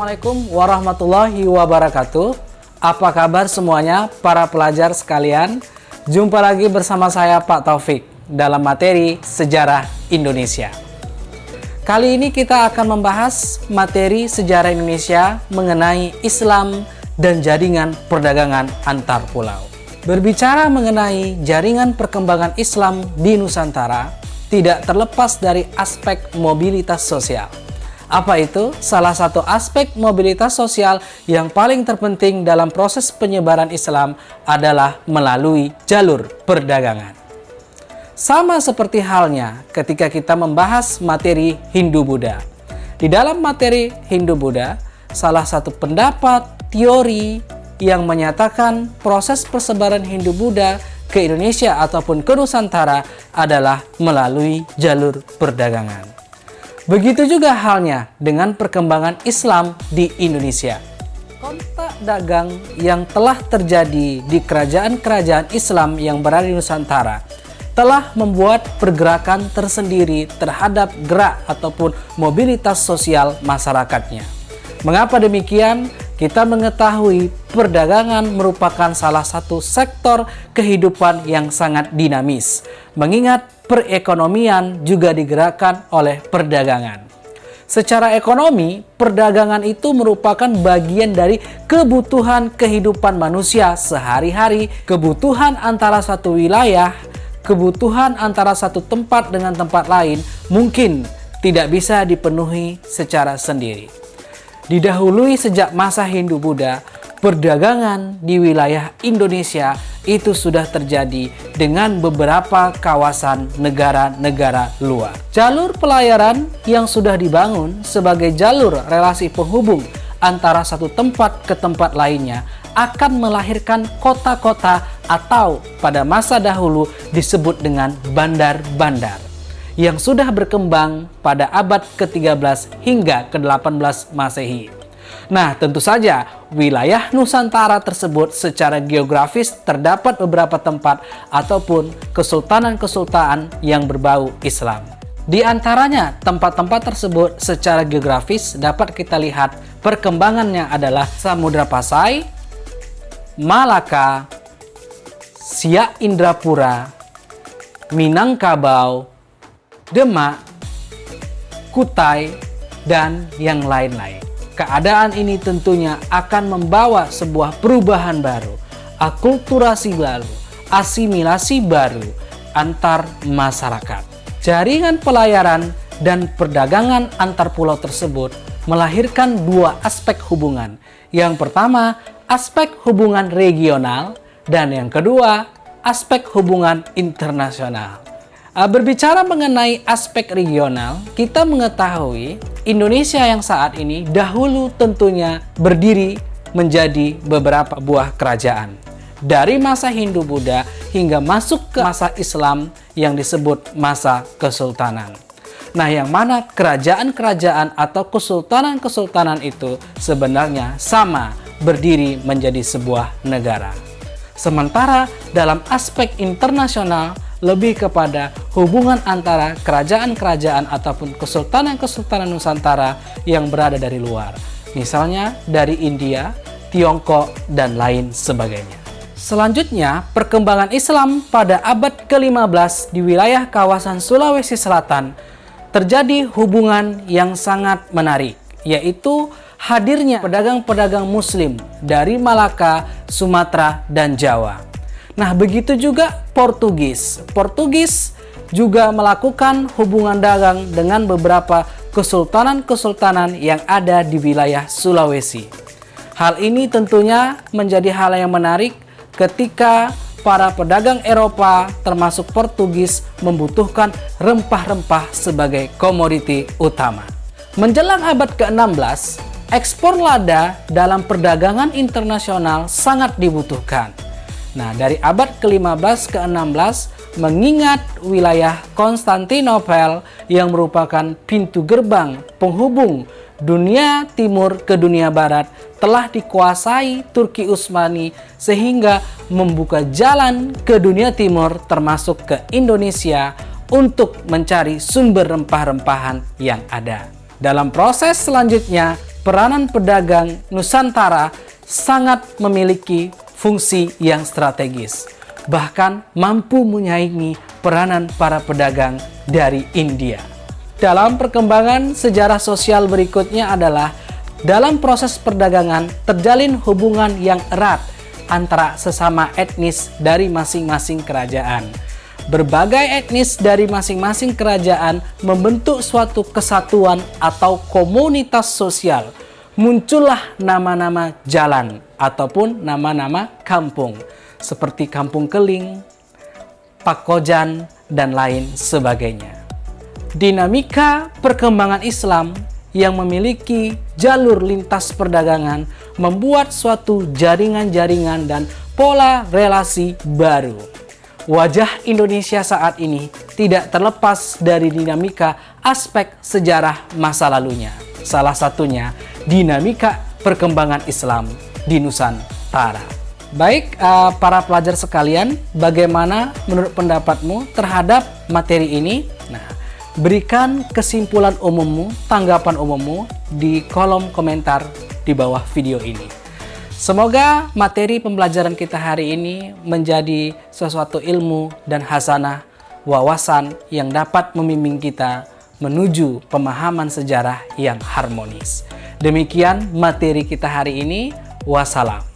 Assalamualaikum warahmatullahi wabarakatuh. Apa kabar semuanya para pelajar sekalian? Jumpa lagi bersama saya Pak Taufik dalam materi Sejarah Indonesia. Kali ini kita akan membahas materi sejarah Indonesia mengenai Islam dan jaringan perdagangan antar pulau. Berbicara mengenai jaringan perkembangan Islam di Nusantara, tidak terlepas dari aspek mobilitas sosial. Apa itu? Salah satu aspek mobilitas sosial yang paling terpenting dalam proses penyebaran Islam adalah melalui jalur perdagangan. Sama seperti halnya ketika kita membahas materi Hindu-Buddha. Di dalam materi Hindu-Buddha, salah satu pendapat teori yang menyatakan proses persebaran Hindu-Buddha ke Indonesia ataupun ke Nusantara adalah melalui jalur perdagangan. Begitu juga halnya dengan perkembangan Islam di Indonesia. Kontak dagang yang telah terjadi di kerajaan-kerajaan Islam yang berada di Nusantara telah membuat pergerakan tersendiri terhadap gerak ataupun mobilitas sosial masyarakatnya. Mengapa demikian? Kita mengetahui perdagangan merupakan salah satu sektor kehidupan yang sangat dinamis, mengingat perekonomian juga digerakkan oleh perdagangan. Secara ekonomi, perdagangan itu merupakan bagian dari kebutuhan kehidupan manusia sehari-hari, kebutuhan antara satu wilayah, kebutuhan antara satu tempat dengan tempat lain mungkin tidak bisa dipenuhi secara sendiri. Didahului sejak masa Hindu-Buddha, perdagangan di wilayah Indonesia itu sudah terjadi dengan beberapa kawasan negara-negara luar. Jalur pelayaran yang sudah dibangun sebagai jalur relasi penghubung antara satu tempat ke tempat lainnya akan melahirkan kota-kota atau pada masa dahulu disebut dengan bandar-bandar yang sudah berkembang pada abad ke-13 hingga ke-18 Masehi. Nah, tentu saja wilayah Nusantara tersebut secara geografis terdapat beberapa tempat ataupun kesultanan-kesultanan yang berbau Islam. Di antaranya, tempat-tempat tersebut secara geografis dapat kita lihat perkembangannya adalah Samudra Pasai, Malaka, Siak Indrapura, Minangkabau, Demak, Kutai, dan yang lain-lain. Keadaan ini tentunya akan membawa sebuah perubahan baru, akulturasi baru, asimilasi baru antar masyarakat. Jaringan pelayaran dan perdagangan antar pulau tersebut melahirkan dua aspek hubungan. Yang pertama, aspek hubungan regional, dan yang kedua, aspek hubungan internasional. Berbicara mengenai aspek regional, kita mengetahui Indonesia yang saat ini dahulu tentunya berdiri menjadi beberapa buah kerajaan. Dari masa Hindu-Buddha hingga masuk ke masa Islam yang disebut masa kesultanan. Nah, yang mana kerajaan-kerajaan atau kesultanan-kesultanan itu sebenarnya sama berdiri menjadi sebuah negara. Sementara dalam aspek internasional, lebih kepada hubungan antara kerajaan-kerajaan ataupun kesultanan-kesultanan Nusantara yang berada dari luar. Misalnya dari India, Tiongkok, dan lain sebagainya. Selanjutnya, perkembangan Islam pada abad ke-15 di wilayah kawasan Sulawesi Selatan terjadi hubungan yang sangat menarik, yaitu hadirnya pedagang-pedagang Muslim dari Malaka, Sumatera, dan Jawa. Nah, begitu juga Portugis. Portugis juga melakukan hubungan dagang dengan beberapa kesultanan-kesultanan yang ada di wilayah Sulawesi. Hal ini tentunya menjadi hal yang menarik ketika para pedagang Eropa termasuk Portugis membutuhkan rempah-rempah sebagai komoditi utama. Menjelang abad ke-16, ekspor lada dalam perdagangan internasional sangat dibutuhkan. Nah, dari abad ke-15 ke-16, mengingat wilayah Konstantinopel yang merupakan pintu gerbang penghubung dunia timur ke dunia barat telah dikuasai Turki Utsmani sehingga membuka jalan ke dunia timur termasuk ke Indonesia untuk mencari sumber rempah-rempahan yang ada. Dalam proses selanjutnya, peranan pedagang Nusantara sangat memiliki fungsi yang strategis, bahkan mampu menyaingi peranan para pedagang dari India. Dalam perkembangan sejarah sosial berikutnya adalah dalam proses perdagangan terjalin hubungan yang erat antara sesama etnis dari masing-masing kerajaan. Berbagai etnis dari masing-masing kerajaan membentuk suatu kesatuan atau komunitas sosial. Muncullah nama-nama jalan ataupun nama-nama kampung seperti Kampung Keling, Pakojan, dan lain sebagainya. Dinamika perkembangan Islam yang memiliki jalur lintas perdagangan membuat suatu jaringan-jaringan dan pola relasi baru. Wajah Indonesia saat ini tidak terlepas dari dinamika aspek sejarah masa lalunya. Salah satunya dinamika perkembangan Islam di Nusantara. Baik, para pelajar sekalian, bagaimana menurut pendapatmu terhadap materi ini? Nah, berikan kesimpulan umummu, tanggapan umummu di kolom komentar di bawah video ini. Semoga materi pembelajaran kita hari ini menjadi sesuatu ilmu dan hasanah wawasan yang dapat membimbing kita menuju pemahaman sejarah yang harmonis. Demikian materi kita hari ini. Wassalam.